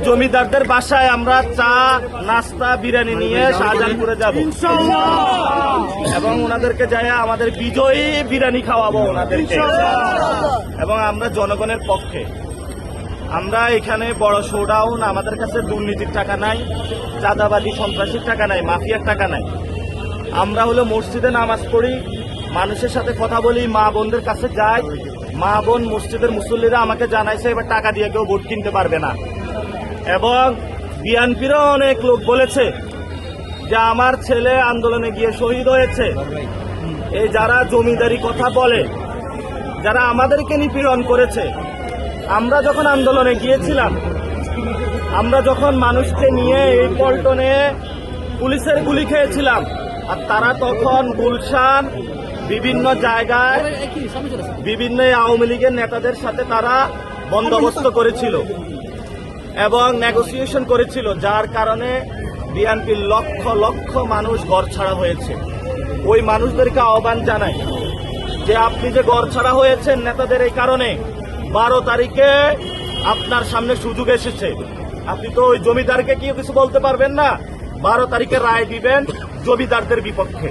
জমিদারদের বাসায় আমরা চা নাস্তা বিরিয়ানি নিয়ে শাহজাহানপুরে যাব এবং ওনাদেরকে যাই আমাদের বিজয়ী বিরিয়ানি খাওয়াবো ওনাদেরকে। এবং আমরা জনগণের পক্ষে, আমরা এখানে বড় শোডাউন, আমাদের কাছে দুর্নীতির টাকা নাই, চাঁদাবাদী সন্ত্রাসীর টাকা নাই, মাফিয়ার টাকা নাই। আমরা হলো মসজিদে নামাজ পড়ি, মানুষের সাথে কথা বলি, মা বোনদের কাছে যাই। মা বোন মসজিদের মুসল্লিরা আমাকে জানাইছে এবার টাকা দিয়ে কেউ ভোট কিনতে পারবে না। এবং বিএনপিরও অনেক লোক বলেছে যে আমার ছেলে আন্দোলনে গিয়ে শহীদ হয়েছে। এই যারা জমিদারি কথা বলে, যারা আমাদেরকে নিপীড়ন করেছে, আমরা যখন আন্দোলনে গিয়েছিলাম, আমরা যখন মানুষকে নিয়ে এই পল্টনে পুলিশের গুলি খেয়েছিলাম, আর তারা তখন গুলশান বিভিন্ন জায়গায় বিভিন্ন আওয়ামী লীগের নেতাদের সাথে তারা বন্দোবস্ত করেছিল এবং নেগোসিয়েশন করেছিল, যার কারণে বিএনপির লক্ষ লক্ষ মানুষ ঘর ছাড়া হয়েছে। ওই মানুষদেরকে আহ্বান জানাই যে আপনি যে ঘর ছাড়া হয়েছেন নেতাদের এই কারণে, 12 তারিখে আপনার সামনে সুযোগ এসেছে। আপনি তো ওই জমিদারকে কি কিছু বলতে পারবেন না। 12 তারিখে রায় দিবেন জমিদারদের বিপক্ষে।